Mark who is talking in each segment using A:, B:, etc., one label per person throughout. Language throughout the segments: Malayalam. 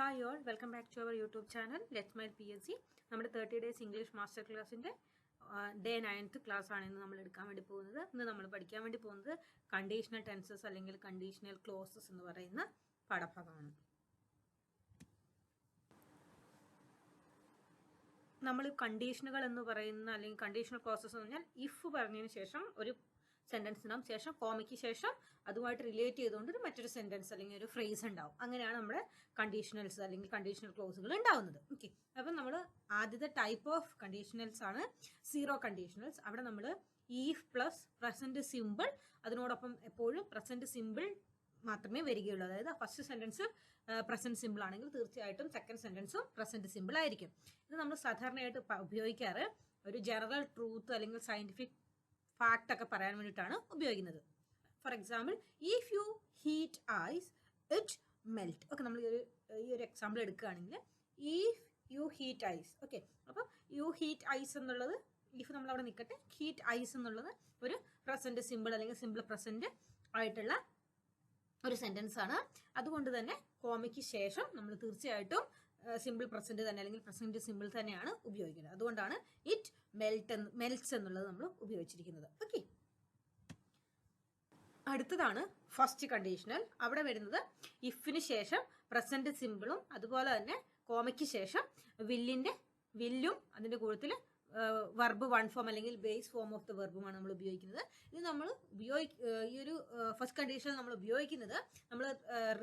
A: Hi all, welcome back to our YouTube channel Let's Smile PSC. നമ്മുടെ 30 days ഇംഗ്ലീഷ് മാസ്റ്റർ ക്ലാസ്സിൻ്റെ ഡേ 9th ക്ലാസ് ആണ് ഇന്ന് നമ്മൾ എടുക്കാൻ വേണ്ടി പോകുന്നത്. ഇന്ന് നമ്മൾ പഠിക്കാൻ വേണ്ടി പോകുന്നത് കണ്ടീഷണൽ ടെൻസസ് അല്ലെങ്കിൽ കണ്ടീഷണൽ ക്ലോസസ് എന്ന് പറയുന്ന പാഠഭാഗമാണ്. നമ്മൾ കണ്ടീഷനുകൾ എന്ന് പറയുന്ന അല്ലെങ്കിൽ കണ്ടീഷണൽ ക്ലോസസ് എന്ന് പറഞ്ഞാൽ ഇഫ് പറഞ്ഞതിന് ശേഷം ഒരു സെൻറ്റൻസ് ഉണ്ടാവും, ശേഷം കോമയ്ക്ക് ശേഷം അതുമായിട്ട് റിലേറ്റ് ചെയ്തുകൊണ്ട് ഒരു മറ്റൊരു സെൻറ്റൻസ് അല്ലെങ്കിൽ ഒരു ഫ്രേസ് ഉണ്ടാവും. അങ്ങനെയാണ് നമ്മുടെ കണ്ടീഷണൽസ് അല്ലെങ്കിൽ കണ്ടീഷണൽ ക്ലോസുകൾ ഉണ്ടാവുന്നത്. ഓക്കെ, അപ്പം നമ്മൾ ആദ്യത്തെ ടൈപ്പ് ഓഫ് കണ്ടീഷണൽസ് ആണ് സീറോ കണ്ടീഷണൽസ്. അവിടെ നമ്മൾ ഈഫ് പ്ലസ് പ്രസന്റ് സിമ്പിൾ, അതിനോടൊപ്പം എപ്പോഴും പ്രസന്റ് സിമ്പിൾ മാത്രമേ വരികയുള്ളൂ. അതായത് ഫസ്റ്റ് സെൻറ്റൻസ് പ്രസന്റ് സിമ്പിൾ ആണെങ്കിൽ തീർച്ചയായിട്ടും സെക്കൻഡ് സെൻറ്റൻസും പ്രസന്റ് സിമ്പിൾ ആയിരിക്കും. ഇത് നമ്മൾ സാധാരണയായിട്ട് ഉപയോഗിക്കാറ് ഒരു ജനറൽ ട്രൂത്ത് അല്ലെങ്കിൽ സയന്റിഫിക് ഫാക്ട് ഒക്കെ പറയാൻ വേണ്ടിയിട്ടാണ് ഉപയോഗിക്കുന്നത്. For example, if you heat ice it melt. Okay, നമ്മൾ ഈ ഒരു എക്സാമ്പിൾ എടുക്കുകയാണെങ്കിൽ if you heat ice. Okay, അപ്പം യു ഹീറ്റ് ഐസ് എന്നുള്ളത് ഇഫ് നമ്മൾ അവിടെ നിൽക്കട്ടെ, ഹീറ്റ് ഐസ് എന്നുള്ളത് ഒരു പ്രസന്റ് സിമ്പിൾ അല്ലെങ്കിൽ സിമ്പിൾ പ്രസന്റ് ആയിട്ടുള്ള ഒരു സെന്റൻസ് ആണ്. അതുകൊണ്ട് തന്നെ കോമയ്ക്ക് ശേഷം നമ്മൾ തീർച്ചയായിട്ടും സിമ്പിൾ പ്രസന്റ് തന്നെ അല്ലെങ്കിൽ പ്രസന്റ് സിമ്പിൾ തന്നെയാണ് ഉപയോഗിക്കുന്നത്. അതുകൊണ്ടാണ് ഇറ്റ് മെൽറ്റ്സ് എന്നുള്ളത് നമ്മൾ ഉപയോഗിച്ചിരിക്കുന്നത്. ഓക്കെ, അടുത്തതാണ് ഫസ്റ്റ് കണ്ടീഷണൽ. അവിടെ വരുന്നത് ഇഫിന് ശേഷം പ്രസന്റ് സിമ്പിളും അതുപോലെ തന്നെ കോമയ്ക്ക് ശേഷം വില്ലും അതിന്റെ കൂട്ടത്തിൽ വെർബ് വൺ ഫോം അല്ലെങ്കിൽ ബേസ് ഫോം ഓഫ് ദ വെർബുമാണ് നമ്മൾ ഉപയോഗിക്കുന്നത്. ഇത് നമ്മൾ ഈ ഒരു ഫസ്റ്റ് കണ്ടീഷണൽ നമ്മൾ ഉപയോഗിക്കുന്നത് നമ്മൾ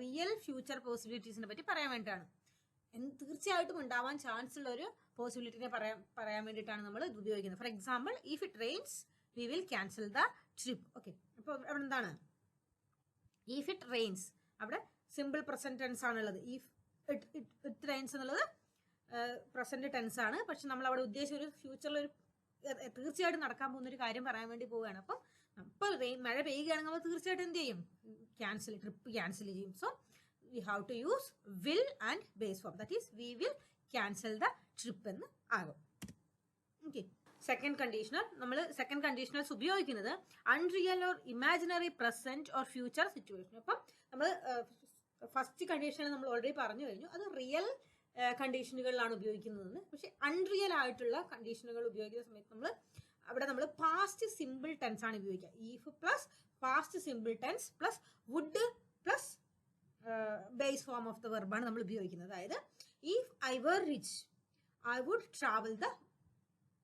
A: റിയൽ ഫ്യൂച്ചർ പോസിബിലിറ്റീസിനെ പറ്റി പറയാൻ വേണ്ടിയിട്ടാണ്. തീർച്ചയായിട്ടും ഉണ്ടാവാൻ ചാൻസ് ഉള്ള ഒരു പോസിബിലിറ്റിനെ പറയാൻ വേണ്ടിയിട്ടാണ് നമ്മൾ ഇത് ഉപയോഗിക്കുന്നത്. For example, if it rains we will cancel the trip. Okay, അപ്പോൾ അവിടെ എന്താണ് ഇഫ് ഇറ്റ് റെയിൻസ്, അവിടെ സിമ്പിൾ പ്രസന്റ് ടെൻസ് ആണുള്ളത്. ഇഫ് ഇറ്റ് റെയിൻസ് എന്നുള്ളത് പ്രസന്റ് ടെൻസ് ആണ്. പക്ഷെ നമ്മൾ അവിടെ ഉദ്ദേശിച്ച ഒരു ഫ്യൂച്ചറിൽ ഒരു തീർച്ചയായിട്ടും നടക്കാൻ പോകുന്ന ഒരു കാര്യം പറയാൻ വേണ്ടി പോവുകയാണ്. അപ്പം ഇപ്പോൾ മഴ പെയ്യുകയാണെങ്കിൽ നമ്മൾ തീർച്ചയായിട്ടും എന്ത് ചെയ്യും? ട്രിപ്പ് ക്യാൻസൽ ചെയ്യും. So we have to use will and base form, that is we will cancel the trip എന്ന് ആകും. Okay, second conditional. നമ്മൾ സെക്കൻഡ് കണ്ടീഷണൽസ് ഉപയോഗിക്കുന്നത് unreal or imaginary present or future situation. അപ്പം നമ്മൾ ഫസ്റ്റ് കണ്ടീഷണൽ നമ്മൾ ഓൾറെഡി പറഞ്ഞു കഴിഞ്ഞു, അത് റിയൽ കണ്ടീഷനുകളിലാണ് ഉപയോഗിക്കുന്നതെന്ന്. പക്ഷെ അൺറിയൽ ആയിട്ടുള്ള കണ്ടീഷനുകൾ ഉപയോഗിക്കുന്ന സമയത്ത് നമ്മൾ പാസ്റ്റ് സിമ്പിൾ ടെൻസ് ആണ് ഉപയോഗിക്കുക. If plus past simple tense plus would plus base form of the വെർബാണ് നമ്മൾ ഉപയോഗിക്കുന്നത്. അതായത് if I were rich I would travel the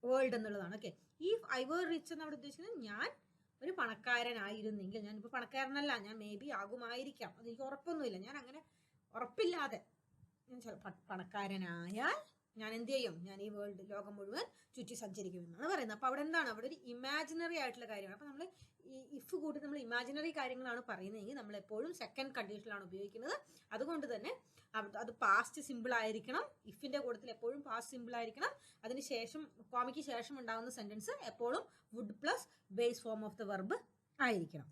A: world എന്നുള്ളതാണ്. Okay, if I were rich എന്ന് അവിടെ ഉദ്ദേശിക്കുന്നത് ഞാൻ ഒരു പണക്കാരനായിരുന്നെങ്കിൽ, ഞാനിപ്പോൾ പണക്കാരനല്ല, ഞാൻ മേ ബി ആകുമായിരിക്കാം, അതെനിക്ക് ഉറപ്പൊന്നുമില്ല, ഞാൻ അങ്ങനെ ഉറപ്പില്ലാതെ ഞാൻ പണക്കാരനായാൽ ഞാൻ എന്ത് ചെയ്യും? ഞാൻ ഈ വേൾഡ് ലോകം മുഴുവൻ ചുറ്റി സഞ്ചരിക്കുമെന്നാണ് പറയുന്നത്. അപ്പോൾ അവിടെ എന്താണ്? അവിടെ ഒരു ഇമാജിനറി ആയിട്ടുള്ള കാര്യമാണ്. അപ്പോൾ നമ്മൾ ഈ ഇഫ് കൂട്ടി നമ്മൾ ഇമാജിനറി കാര്യങ്ങളാണ് പറയുന്നതെങ്കിൽ നമ്മൾ എപ്പോഴും സെക്കൻഡ് കണ്ടീഷനിലാണ് ഉപയോഗിക്കുന്നത്. അതുകൊണ്ട് തന്നെ അത് പാസ്റ്റ് സിമ്പിൾ ആയിരിക്കണം. ഇഫിന്റെ കൂട്ടത്തിൽ എപ്പോഴും പാസ്റ്റ് സിമ്പിൾ ആയിരിക്കണം. അതിനുശേഷം കോമയ്ക്ക് ശേഷം ഉണ്ടാകുന്ന സെന്റൻസ് എപ്പോഴും would plus base form of the verb ആയിരിക്കണം.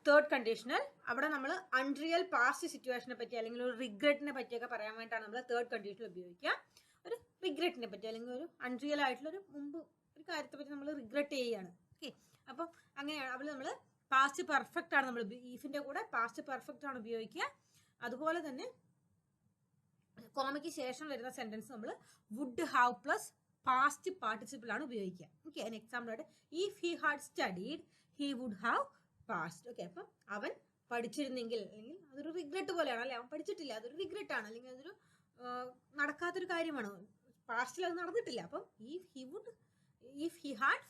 A: തേർഡ് കണ്ടീഷണൽ, അവിടെ നമ്മൾ അൺറിയൽ പാസ്റ്റ് സിറ്റുവേഷനെ പറ്റി അല്ലെങ്കിൽ ഒരു റിഗ്രറ്റിനെ പറ്റിയൊക്കെ പറയാൻ വേണ്ടിയിട്ടാണ് നമ്മൾ തേർഡ് കണ്ടീഷണൽ ഉപയോഗിക്കുക. ഒരു റിഗ്രറ്റിനെ പറ്റി അല്ലെങ്കിൽ ഒരു അൺറിയൽ ആയിട്ടുള്ള ഒരു മുമ്പ് ഒരു കാര്യത്തെ പറ്റി നമ്മൾ റിഗ്രറ്റ് ചെയ്യുകയാണ്. ഓക്കെ, അപ്പം അങ്ങനെയാണ് അവിടെ നമ്മൾ പാസ്റ്റ് പെർഫെക്റ്റ് ആണ് നമ്മൾ ഈഫിന്റെ കൂടെ പാസ്റ്റ് പെർഫെക്റ്റ് ആണ് ഉപയോഗിക്കുക. അതുപോലെ തന്നെ കോമയ്ക്ക് ശേഷം വരുന്ന സെന്റൻസ് നമ്മൾ would have plus past participle ആണ് ഉപയോഗിക്കുക. ഓക്കെ, അതിന് എക്സാമ്പിൾ ആയിട്ട് if he had studied he would have passed. Okay, അപ്പം അവൻ പഠിച്ചിരുന്നെങ്കിൽ, അല്ലെങ്കിൽ അതൊരു റിഗ്രറ്റ് പോലെയാണ് അല്ലെ, അവൻ പഠിച്ചിട്ടില്ല, അതൊരു റിഗ്രറ്റ് ആണ്, അല്ലെങ്കിൽ അതൊരു നടക്കാത്തൊരു കാര്യമാണ്, പാസ്റ്റിൽ അത് നടന്നിട്ടില്ല. അപ്പം if he had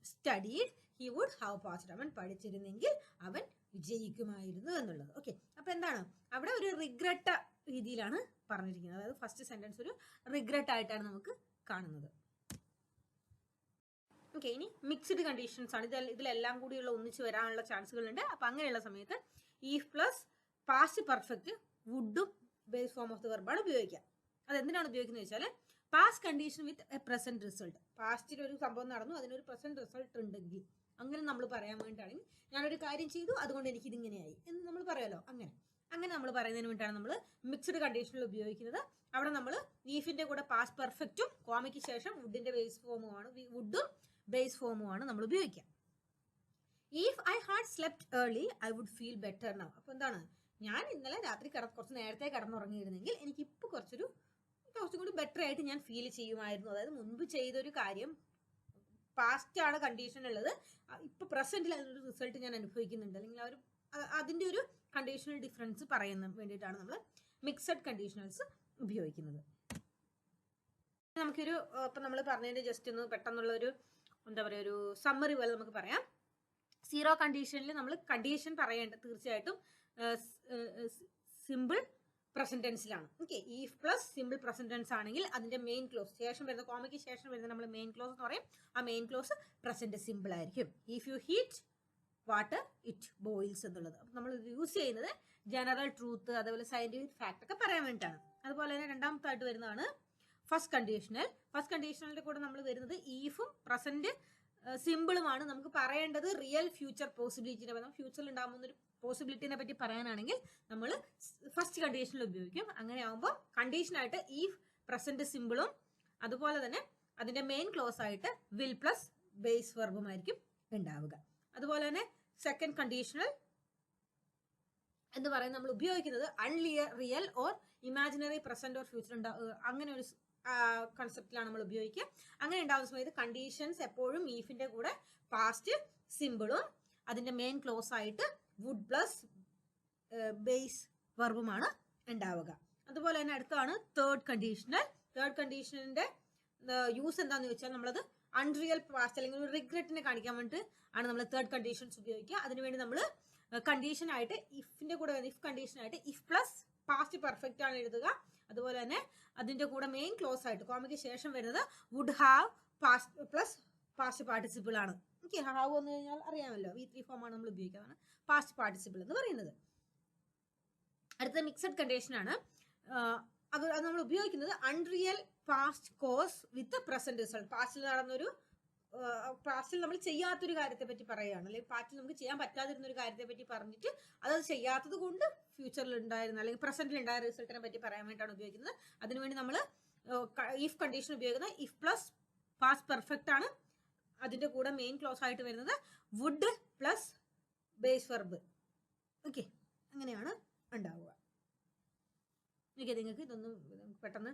A: studied he would have passed, അവൻ പഠിച്ചിരുന്നെങ്കിൽ അവൻ വിജയിക്കുമായിരുന്നു എന്നുള്ളത്. ഓക്കെ, അപ്പൊ എന്താണ് അവിടെ ഒരു റിഗ്രറ്റ് രീതിയിലാണ് പറഞ്ഞിരിക്കുന്നത്. അതായത് ഫസ്റ്റ് സെന്റൻസ് ഒരു റിഗ്രറ്റ് ആയിട്ടാണ് നമുക്ക് കാണുന്നത്. ഓക്കെ, ഇനി മിക്സ്ഡ് കണ്ടീഷൻസ് ആണ്. ഇതിലെല്ലാം കൂടിയുള്ള ഒന്നിച്ച് വരാനുള്ള ചാൻസുകളുണ്ട്. അപ്പൊ അങ്ങനെയുള്ള സമയത്ത് ഈഫ് പ്ലസ് പാസ്റ്റ് പെർഫെക്റ്റ് വുഡും ബേസ് ഫോം ഓഫ് ദ വെർബാണ് ഉപയോഗിക്കുക. അതെന്തിനാണ് ഉപയോഗിക്കുന്നത് വെച്ചാൽ past condition with a present result. പാസ്റ്റിൽ ഒരു സംഭവം നടന്നു, അതിനൊരു പ്രസന്റ് റിസൾട്ട് ഉണ്ടെങ്കിൽ അങ്ങനെ നമ്മൾ പറയാൻ വേണ്ടിയിട്ടാണെങ്കിൽ ഞാനൊരു കാര്യം ചെയ്തു അതുകൊണ്ട് എനിക്ക് ഇതിങ്ങനെയായി എന്ന് നമ്മൾ പറയാലോ. അങ്ങനെ നമ്മൾ പറയുന്നതിന് വേണ്ടിയിട്ടാണ് നമ്മൾ മിക്സ്ഡ് കണ്ടീഷനിൽ ഉപയോഗിക്കുന്നത്. അവിടെ നമ്മൾ ഈഫിന്റെ കൂടെ പാസ്റ്റ് പെർഫെക്റ്റും കോമയ്ക്ക് ശേഷം വുഡിന്റെ ബേസ് ഫോമും ബേസ് ഫോമുമാണ് നമ്മൾ ഉപയോഗിക്കുക. If I had slept early I would feel better now. അപ്പോൾ എന്താണ് ഞാൻ ഇന്നലെ രാത്രി കുറച്ച് നേരത്തെ കിടന്നുറങ്ങിയിരുന്നെങ്കിൽ എനിക്ക് ഇപ്പോൾ കുറച്ചും കൂടി ബെറ്റർ ആയിട്ട് ഞാൻ ഫീൽ ചെയ്യുമായിരുന്നു. അതായത് മുൻപ് ചെയ്തൊരു കാര്യം പാസ്റ്റ് ആണ് കണ്ടീഷൻ ഉള്ളത്, ഇപ്പൊ പ്രസന്റിൽ അതിനൊരു റിസൾട്ട് ഞാൻ അനുഭവിക്കുന്നുണ്ട്, അല്ലെങ്കിൽ അതിന്റെ ഒരു കണ്ടീഷണൽ ഡിഫറൻസ് പറയാൻ വേണ്ടിയിട്ടാണ് നമ്മൾ മിക്സഡ് കണ്ടീഷണൽസ് ഉപയോഗിക്കുന്നത്. നമുക്കൊരു ഇപ്പൊ നമ്മൾ പറഞ്ഞതിന്റെ ജസ്റ്റ് ഒന്ന് പെട്ടെന്നുള്ള ഒരു എന്താ പറയുക, ഒരു സമ്മറി പോലെ നമുക്ക് പറയാം. സീറോ കണ്ടീഷനിൽ നമ്മൾ കണ്ടീഷൻ പറയേണ്ടത് തീർച്ചയായിട്ടും സിമ്പിൾ പ്രസന്റ് ടെൻസിലാണ്. Okay, if plus simple present tense ആണെങ്കിൽ അതിന്റെ മെയിൻ ക്ലോസ് ശേഷം വരുന്ന കോമയ്ക്ക് ശേഷം വരുന്ന നമ്മൾ മെയിൻ ക്ലോസ് എന്ന് പറയും. ആ മെയിൻ ക്ലോസ് പ്രസന്റ് സിമ്പിൾ ആയിരിക്കും. If you heat water it boils എന്നുള്ളത്. അപ്പം നമ്മൾ യൂസ് ചെയ്യുന്നത് ജനറൽ ട്രൂത്ത്, അതേപോലെ സയന്റിഫിക് ഫാക്ട് ഒക്കെ പറയാൻ വേണ്ടിയിട്ടാണ്. അതുപോലെ തന്നെ രണ്ടാമത്തായിട്ട് വരുന്നതാണ് ഫസ്റ്റ് കണ്ടീഷണൽ. ഫസ്റ്റ് കണ്ടീഷണലിന്റെ കൂടെ നമ്മൾ വരുന്നത് ഈഫും പ്രസന്റ് സിമ്പിളുമാണ്. നമുക്ക് പറയേണ്ടത് റിയൽ ഫ്യൂച്ചർ പോസിബിലിറ്റിനെ പറ്റി, ഫ്യൂച്ചറിൽ ഉണ്ടാകുന്ന ഒരു പോസിബിലിറ്റിനെ പറ്റി പറയാനാണെങ്കിൽ നമ്മൾ ഫസ്റ്റ് കണ്ടീഷനിൽ ഉപയോഗിക്കും. അങ്ങനെ ആകുമ്പോൾ കണ്ടീഷനായിട്ട് ഈഫ് പ്രസന്റ് സിമ്പിളും അതുപോലെ തന്നെ അതിന്റെ മെയിൻ ക്ലോസ് ആയിട്ട് വിൽ പ്ലസ് ബേസ് വെർബുമായിരിക്കും ഉണ്ടാവുക. അതുപോലെ തന്നെ സെക്കൻഡ് കണ്ടീഷണൽ എന്ന് പറയുന്നത് നമ്മൾ ഉപയോഗിക്കുന്നത് real or imaginary present or future അങ്ങനെ ഒരു കൺസെപ്റ്റിലാണ് നമ്മൾ ഉപയോഗിക്കുക. അങ്ങനെ ഉണ്ടാകുന്ന സമയത്ത് കണ്ടീഷൻസ് എപ്പോഴും ഈഫിന്റെ കൂടെ പാസ്റ്റ് സിമ്പിളും അതിന്റെ മെയിൻ ക്ലോസ് ആയിട്ട് വുഡ് പ്ലസ് ബേസ് വെർബുമാണ് ഉണ്ടാവുക. അതുപോലെ തന്നെ അടുത്താണ് തേർഡ് കണ്ടീഷണൽ. തേർഡ് കണ്ടീഷണലിന്റെ യൂസ് എന്താന്ന് വെച്ചാൽ നമ്മളത് അൺറിയൽ പാസ്റ്റ് അല്ലെങ്കിൽ ഒരു റിഗ്രറ്റിനെ കാണിക്കാൻ വേണ്ടിയിട്ട് ആണ് നമ്മൾ തേർഡ് കണ്ടീഷൻസ് ഉപയോഗിക്കുക. അതിനുവേണ്ടി നമ്മൾ കണ്ടീഷൻ ആയിട്ട് ഇഫിന്റെ കൂടെ ഇഫ് കണ്ടീഷൻ ആയിട്ട് ഇഫ് പ്ലസ് പാസ്റ്റ് പെർഫെക്റ്റ് ആണ് എഴുതുക. അതുപോലെ തന്നെ അതിന്റെ കൂടെ മെയിൻ ക്ലോസ് ആയിട്ട് കോമയ്ക്ക് ശേഷം വരുന്നത് would have past plus past participle ആണ്. ഓക്കെ, ഹാവ് എന്ന് കഴിഞ്ഞാൽ അറിയാമല്ലോ, V3 ഫോം ആണ് നമ്മൾ ഉപയോഗിക്കുന്നത്, പാസ്റ്റ് പാർട്ടിസിപ്പിൾ എന്ന് പറയുന്നത്. അടുത്ത മിക്സഡ് കണ്ടീഷൻ ആണ്. അത് നമ്മൾ ഉപയോഗിക്കുന്നത് അൺറിയൽ പാസ്റ്റ് കോസ് വിത്ത് പ്രസന്റ് റിസൾട്ട്. പാസ്റ്റിൽ നമ്മൾ ചെയ്യാത്തൊരു കാര്യത്തെ പറ്റി പറയുകയാണ്, അല്ലെങ്കിൽ പാസ്റ്റിൽ നമുക്ക് ചെയ്യാൻ പറ്റാതിരുന്ന ഒരു കാര്യത്തെ പറ്റി പറഞ്ഞിട്ട് അത് ചെയ്യാത്തത് കൊണ്ട് ഫ്യൂച്ചറിൽ ഉണ്ടായിരുന്ന അല്ലെങ്കിൽ പ്രസന്റിൽ ഉണ്ടായ റിസൾട്ടിനെ പറ്റി പറയാൻ വേണ്ടിയിട്ടാണ് ഉപയോഗിക്കുന്നത്. അതിനുവേണ്ടി നമ്മൾ ഇഫ് കണ്ടീഷൻ ഉപയോഗിക്കുന്നത് ഇഫ് പ്ലസ് പാസ്റ്റ് പെർഫെക്റ്റ് ആണ്. അതിന്റെ കൂടെ മെയിൻ ക്ലോസ് ആയിട്ട് വരുന്നത് would plus base verb. Okay, അങ്ങനെയാണ് ഉണ്ടാവുക. ഓക്കെ, നിങ്ങൾക്ക് ഇതൊന്നും പെട്ടെന്ന്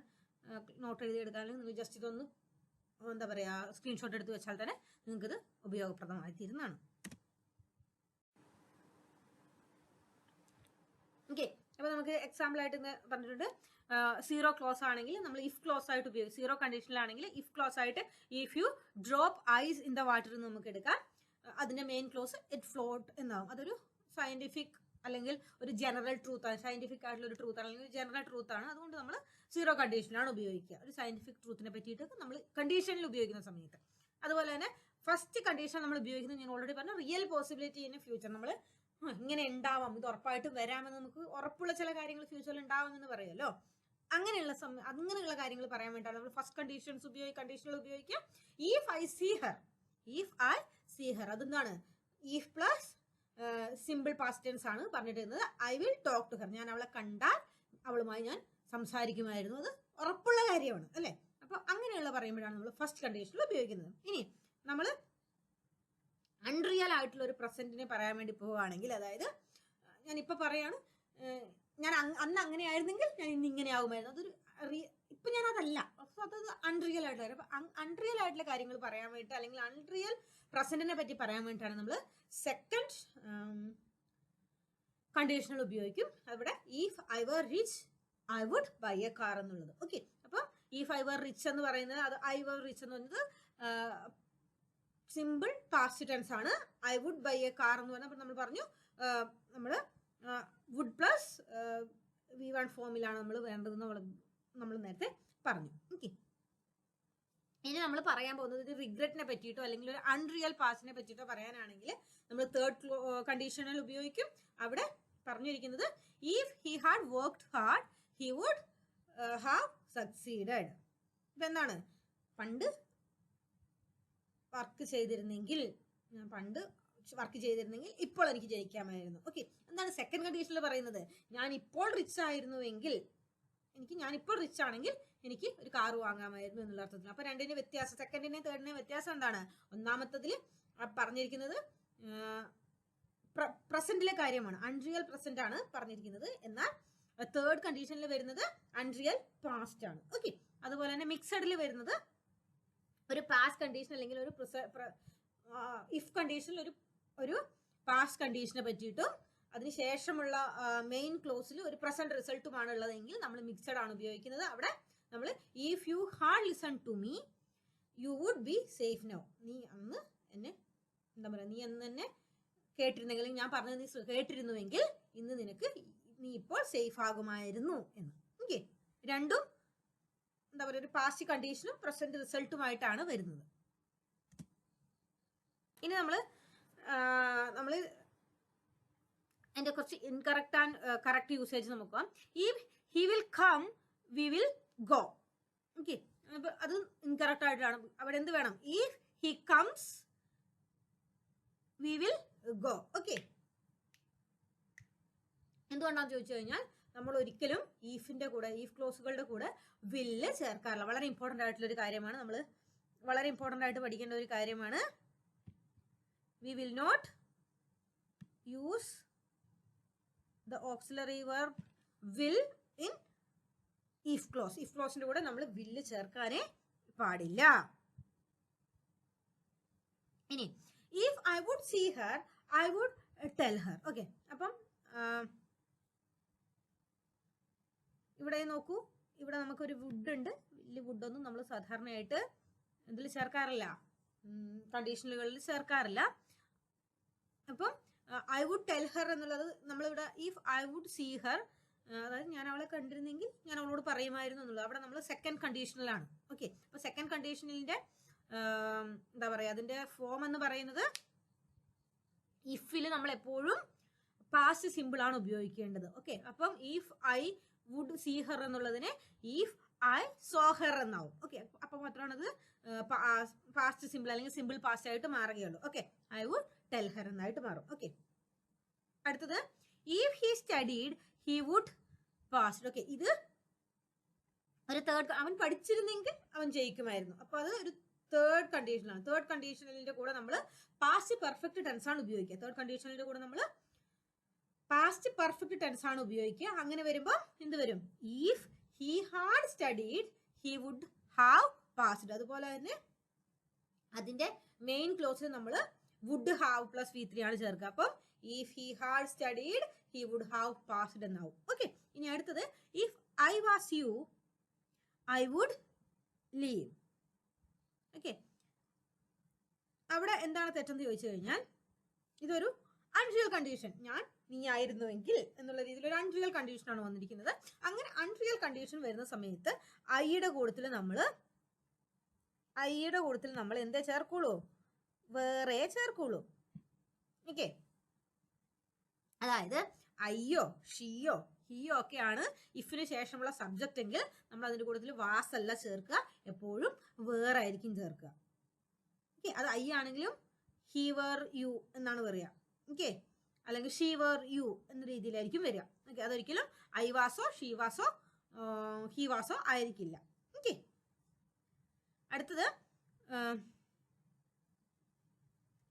A: നോട്ട് എഴുതിയെടുക്കാനും നിങ്ങൾ ജസ്റ്റ് ഇതൊന്ന് എന്താ പറയുക സ്ക്രീൻഷോട്ട് എടുത്ത് വെച്ചാൽ തന്നെ നിങ്ങൾക്കിത് ഉപയോഗപ്രദമായി തീരുന്നതാണ്. ഓക്കെ, അപ്പോൾ നമുക്ക് എക്സാമ്പിൾ ആയിട്ട് പറഞ്ഞിട്ടുണ്ട്. സീറോ ക്ലോസ് ആണെങ്കിൽ നമ്മൾ ഇഫ് ക്ലോസ് ആയിട്ട് ഉപയോഗിക്കും. സീറോ കണ്ടീഷനിലാണെങ്കിൽ ഇഫ് ക്ലോസ് ആയിട്ട് if you drop ice in the water എന്ന് നമുക്ക് എടുക്കാം. അതിന്റെ മെയിൻ ക്ലോസ് ഇറ്റ് ഫ്ലോട്ട് എന്നാവും. അതൊരു സയന്റിഫിക് അല്ലെങ്കിൽ ഒരു ജനറൽ ട്രൂത്ത് ആണ്, സയന്റിഫിക് ആയിട്ടുള്ള ഒരു ട്രൂത്ത് അല്ലെങ്കിൽ ജനറൽ ട്രൂത്ത് ആണ്. അതുകൊണ്ട് നമ്മൾ സീറോ കണ്ടീഷനിലാണ് ഉപയോഗിക്കുക. ഒരു സയന്റിഫിക് ട്രൂത്തിനെ പറ്റിയിട്ട് നമ്മൾ കണ്ടീഷനിൽ ഉപയോഗിക്കുന്ന സമയത്ത്. അതുപോലെ തന്നെ ഫസ്റ്റ് കണ്ടീഷൻ നമ്മൾ ഉപയോഗിക്കുന്നത് ഞാൻ ഓൾറെഡി പറഞ്ഞു, റിയൽ പോസിബിലിറ്റി ഇൻ ഫ്യൂച്ചർ. നമ്മൾ ഇങ്ങനെ ഉണ്ടാവാം, ഇത് ഉറപ്പായിട്ട് വരാമെന്ന് നമുക്ക് ഉറപ്പുള്ള ചില കാര്യങ്ങൾ ഫ്യൂച്ചറിൽ ഉണ്ടാവുമെന്ന് പറയുമല്ലോ, അങ്ങനെയുള്ള കാര്യങ്ങൾ പറയാൻ വേണ്ടിയിട്ടാണ് നമ്മൾ ഫസ്റ്റ് കണ്ടീഷണൽ ഉപയോഗിക്കുക. ഇഫ് ഐ സീ ഹർ അതെന്താണ് if plus simple past tense ആണ് പറഞ്ഞിട്ടുള്ളത്. I will talk to her, ഞാൻ അവളെ കണ്ടാൽ അവളുമായി ഞാൻ സംസാരിക്കുമായിരുന്നു. അത് ഉറപ്പുള്ള കാര്യമാണ് അല്ലേ. അപ്പൊ അങ്ങനെയുള്ള പറയുമ്പോഴാണ് നമ്മൾ ഫസ്റ്റ് കണ്ടീഷനിൽ ഉപയോഗിക്കുന്നത്. ഇനി നമ്മൾ അൺറിയൽ ആയിട്ടുള്ള ഒരു പ്രസന്റിനെ പറയാൻ വേണ്ടി പോവുകയാണെങ്കിൽ, അതായത് ഞാനിപ്പോൾ പറയാണ് ഞാൻ അന്ന് അങ്ങനെ ആയിരുന്നെങ്കിൽ ഞാൻ ഇന്ന് ഇങ്ങനെ ആകുമായിരുന്നു, അതൊരു ഇപ്പൊ ഞാൻ അതല്ല, അപ്പൊ അത് അൺറിയൽ ആയിട്ടുള്ള. അപ്പൊ അൺറിയൽ ആയിട്ടുള്ള കാര്യങ്ങൾ പറയാൻ വേണ്ടിയിട്ട് അല്ലെങ്കിൽ അൺറിയൽ പ്രസന്റിനെ പറ്റി പറയാൻ വേണ്ടിയിട്ടാണ് നമ്മൾ സെക്കൻഡ് കണ്ടീഷണൽ ഉപയോഗിക്കും. അവിടെ if I were rich I would buy a car എന്നുള്ളത്. ഓക്കെ, അപ്പൊ ഇഫ് ഐ വർ റിച്ച് എന്ന് പറയുന്നത്, അത് ഐ വർ റിച്ച് എന്ന് പറയുന്നത് സിമ്പിൾ പാസ്റ്റ് ടെൻസ് ആണ്. I would buy a car എന്ന് പറഞ്ഞാൽ നമ്മൾ പറഞ്ഞു നമ്മൾ വുഡ് പ്ലസ് V1 ഫോമിലാണ് നമ്മൾ വേണ്ടതെന്ന് നമ്മൾ നേരത്തെ പറഞ്ഞു. ഓക്കെ, ഇനി നമ്മൾ പറയാൻ പോകുന്നത് ഒരു റിഗ്രറ്റിനെ പറ്റിയിട്ടോ അല്ലെങ്കിൽ ഒരു അൺറിയൽ പാസ്റ്റിനെ പറ്റിയിട്ടോ പറയാനാണെങ്കിൽ നമ്മൾ തേർഡ് കണ്ടീഷണൽ ഉപയോഗിക്കും. അവിടെ പറഞ്ഞിരിക്കുന്നത് if he had worked hard he would have succeeded. ഇപ്പം എന്താണ്, പണ്ട് വർക്ക് ചെയ്തിരുന്നെങ്കിൽ ഇപ്പോൾ എനിക്ക് ജയിക്കാമായിരുന്നു. ഓക്കെ, എന്താണ് സെക്കൻഡ് കണ്ടീഷനിൽ പറയുന്നത്, ഞാൻ ഇപ്പോൾ റിച്ച് ആയിരുന്നുവെങ്കിൽ ഞാനിപ്പോൾ റിച്ച് ആണെങ്കിൽ എനിക്ക് ഒരു കാർ വാങ്ങാമായിരുന്നു എന്നുള്ള അർത്ഥത്തിൽ. അപ്പൊ രണ്ടിന്റെ വ്യത്യാസം, സെക്കൻഡിന്റെയും തേർഡിന്റെയും വ്യത്യാസം എന്താണ്? ഒന്നാമത്തതിൽ പറഞ്ഞിരിക്കുന്നത് പ്രസന്റിലെ കാര്യമാണ്, അൺറിയൽ പ്രസന്റ് ആണ് പറഞ്ഞിരിക്കുന്നത്. എന്നാൽ തേർഡ് കണ്ടീഷനിൽ വരുന്നത് അൺറിയൽ പാസ്റ്റ് ആണ്. ഓക്കെ, അതുപോലെ തന്നെ മിക്സഡിൽ വരുന്നത് ഒരു പാസ്റ്റ് കണ്ടീഷൻ അല്ലെങ്കിൽ ഒരു ഇഫ് കണ്ടീഷനിൽ ഒരു പാസ്റ്റ് കണ്ടീഷനെ പറ്റിയിട്ടും അതിനുശേഷമുള്ള മെയിൻ ക്ലോസിൽ ഒരു പ്രസന്റ് റിസൾട്ടുമാണ് ഉള്ളതെങ്കിൽ നമ്മൾ മിക്സഡ് ആണ് ഉപയോഗിക്കുന്നത്. അവിടെ നമ്മൾ if you had listen to me you would be safe now. നീ അന്ന് എന്നെ എന്താ പറയുക, നീ അന്ന് എന്നെ കേട്ടിരുന്നെങ്കിൽ, ഞാൻ പറഞ്ഞത് നീ കേട്ടിരുന്നുവെങ്കിൽ ഇന്ന് നീ ഇപ്പോൾ സേഫ് ആകുമായിരുന്നു എന്ന്. ഓക്കെ, രണ്ടും എന്താ പറയുക ഒരു പാസ്റ്റ് കണ്ടീഷനും പ്രസന്റ് റിസൾട്ടുമായിട്ടാണ് വരുന്നത്. ഇനി നമ്മൾ അതിന്റെ കുറച്ച് ഇൻകറക്റ്റ് ആൻഡ് കറക്റ്റ് യൂസേജ് നോക്കാം. If he will come we will go. Okay, അത് ഇൻകറക്റ്റ് ആയിട്ടാണ്. അവിടെ എന്ത് വേണം? If he comes we will go. Okay, എന്തുകൊണ്ടാന്ന് ചോദിച്ചു കഴിഞ്ഞാൽ നമ്മൾ ഒരിക്കലും ഈഫിന്റെ കൂടെ, ഈഫ് ക്ലോസുകളുടെ കൂടെ വില്ല് ചേർക്കാറില്ല. വളരെ ഇമ്പോർട്ടന്റ് ആയിട്ടുള്ള ഒരു കാര്യമാണ്, നമ്മൾ വളരെ ഇമ്പോർട്ടന്റ് ആയിട്ട് പഠിക്കേണ്ട ഒരു കാര്യമാണ്. We will not use the auxiliary verb will in if clause. if clauseന്റെ കൂടെ നമ്മൾ will ചേർക്കാനേ പാടില്ല. ഇനി if I would see her I would tell her. Okay, അപ്പം ഇവിടെ നോക്കൂ, ഇവിടെ നമുക്കൊരു വുഡ് ഉണ്ട്. വലിയ വുഡൊന്നും നമ്മൾ സാധാരണയായിട്ട് ഇതിൽ ചേർക്കാറില്ല, കണ്ടീഷനുകളിൽ ചേർക്കാറില്ല. അപ്പം ഐ വുഡ് ടെൽ ഹർ എന്നുള്ളത് നമ്മളിവിടെ if I would see her, അതായത് ഞാൻ അവളെ കണ്ടിരുന്നെങ്കിൽ ഞാൻ അവളോട് പറയുമായിരുന്നു എന്നുള്ളത്. അവിടെ നമ്മൾ സെക്കൻഡ് കണ്ടീഷനിലാണ്. ഓക്കെ, അപ്പൊ സെക്കൻഡ് കണ്ടീഷനിന്റെ എന്താ പറയുക, അതിന്റെ ഫോം എന്ന് പറയുന്നത് ഇഫിൽ നമ്മൾ എപ്പോഴും പാസ്റ്റ് സിമ്പിൾ ആണ് ഉപയോഗിക്കേണ്ടത്. ഓക്കെ, അപ്പം if I would see her എന്നുള്ളതിനെ ഇഫ് ഐ സോ ഹർ എന്നാവും. ഓക്കെ, അപ്പൊ മാത്രമാണ് അത് പാസ്റ്റ് സിമ്പിൾ അല്ലെങ്കിൽ സിമ്പിൾ പാസ്റ്റ് ആയിട്ട് മാറുകയുള്ളൂ. Okay, I would tell her എന്നായിട്ട് മാറും. ഓക്കെ, അടുത്തത് if he studied he would pass. Okay, ഇത് ഒരു തേർഡ്, അവൻ പഠിച്ചിരുന്നെങ്കിൽ അവൻ ജയിക്കുമായിരുന്നു. അപ്പൊ അത് ഒരു തേർഡ് കണ്ടീഷനാണ്. തേർഡ് കണ്ടീഷനിന്റെ കൂടെ നമ്മൾ പാസ്റ്റ് പെർഫെക്റ്റ് ടെൻസ് ആണ് ഉപയോഗിക്കുക. തേർഡ് കണ്ടീഷനിന്റെ കൂടെ നമ്മൾ പാസ്റ്റ് പെർഫെക്റ്റ് ടെൻസ് ആണ് ഉപയോഗിക്കുക. അങ്ങനെ വരുമ്പോൾ എന്ത് വരും? If he had studied he would have passed. അതുപോലെ തന്നെ അതിന്റെ മെയിൻ ക്ലോസിൽ നമ്മൾ വുഡ് ഹാവ് പ്ലസ് V3 ആണ് ചേർക്കുക. അപ്പം if he had studied he would have passed എന്നാവും. ഓക്കെ, ഇനി അടുത്തത് if I was you I would leave. Okay, അവിടെ എന്താണ് തെറ്റെന്ന് ചോദിച്ചു കഴിഞ്ഞാൽ ഇതൊരു അൺറിയൽ കണ്ടീഷൻ, ഞാൻ നീ ആയിരുന്നുവെങ്കിൽ എന്നുള്ള രീതിയിൽ ഒരു അൺറിയൽ കണ്ടീഷനാണ് വന്നിരിക്കുന്നത്. അങ്ങനെ അൺറിയൽ കണ്ടീഷൻ വരുന്ന സമയത്ത് ഐയുടെ കൂട്ടത്തിൽ നമ്മൾ എന്താ ചേർക്കുള്ളൂ? വേറെ ചേർക്കുള്ളൂ. ഓക്കെ, അതായത് അയ്യോ ഷിയോ ഹിയോ ഒക്കെയാണ് ഇഫിന് ശേഷമുള്ള സബ്ജക്റ്റ് എങ്കിൽ നമ്മൾ അതിന്റെ കൂട്ടത്തിൽ വാസ് അല്ല ചേർക്കുക, എപ്പോഴും വേറെ ആയിരിക്കും ചേർക്കുക. ഓക്കെ, അത് ഐ ആണെങ്കിലും ഹി വർ യു എന്നാണ് പറയുക. ഓക്കെ, അല്ലെങ്കിൽ ഷീ വർ യു എന്ന രീതിയിലായിരിക്കും വരിക. ഓക്കെ, അതൊരിക്കലും ഐ വാസോ ഷീ വാസോ ഹി വാസോ ആയിരിക്കില്ല. ഓക്കെ, അടുത്തത്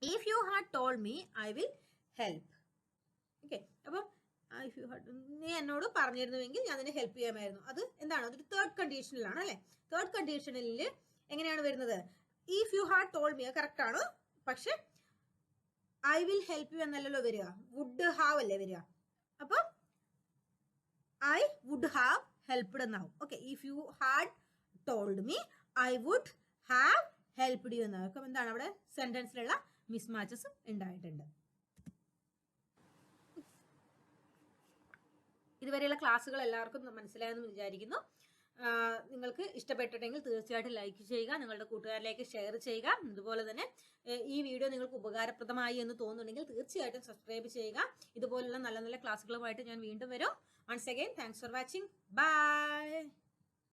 A: if you had told me I will help. Okay, അപ്പം ഇഫ് യു ഹാഡ്, നീ എന്നോട് പറഞ്ഞിരുന്നുവെങ്കിൽ ഞാൻ നിന്നെ ഹെൽപ്പ് ചെയ്യാമായിരുന്നു. അത് എന്താണ്? അതൊരു തേർഡ് കണ്ടീഷനിലാണ് അല്ലെ. തേർഡ് കണ്ടീഷനിൽ എങ്ങനെയാണ് വരുന്നത്? If you had told me correct ആണ്, പക്ഷെ ഐ വിൽ ഹെൽപ്പ് യു എന്നല്ലല്ലോ വരിക, വുഡ് ഹാവ് അല്ലേ വരിക. അപ്പൊ ഐ വുഡ് ഹാവ് ഹെൽപ്ഡ് എന്നാവും. Okay, if you had told me I would have helped you എന്നാവും. അപ്പം എന്താണ് അവിടെ സെന്റൻസിലുള്ള മിസ്മാച്ചസ് ഉണ്ടായിട്ടുണ്ട്. ഇതുവരെയുള്ള ക്ലാസ്സുകൾ എല്ലാവർക്കും മനസ്സിലായെന്ന് വിചാരിക്കുന്നു. നിങ്ങൾക്ക് ഇഷ്ടപ്പെട്ടിട്ടുണ്ടെങ്കിൽ തീർച്ചയായിട്ടും ലൈക്ക് ചെയ്യുക, നിങ്ങളുടെ കൂട്ടുകാരിലേക്ക് ഷെയർ ചെയ്യുക. അതുപോലെ തന്നെ ഈ വീഡിയോ നിങ്ങൾക്ക് ഉപകാരപ്രദമായി എന്ന് തോന്നുന്നുണ്ടെങ്കിൽ തീർച്ചയായിട്ടും സബ്സ്ക്രൈബ് ചെയ്യുക. ഇതുപോലുള്ള നല്ല നല്ല ക്ലാസ്സുകളുമായിട്ട് ഞാൻ വീണ്ടും വരും. Once again thanks for watching. By.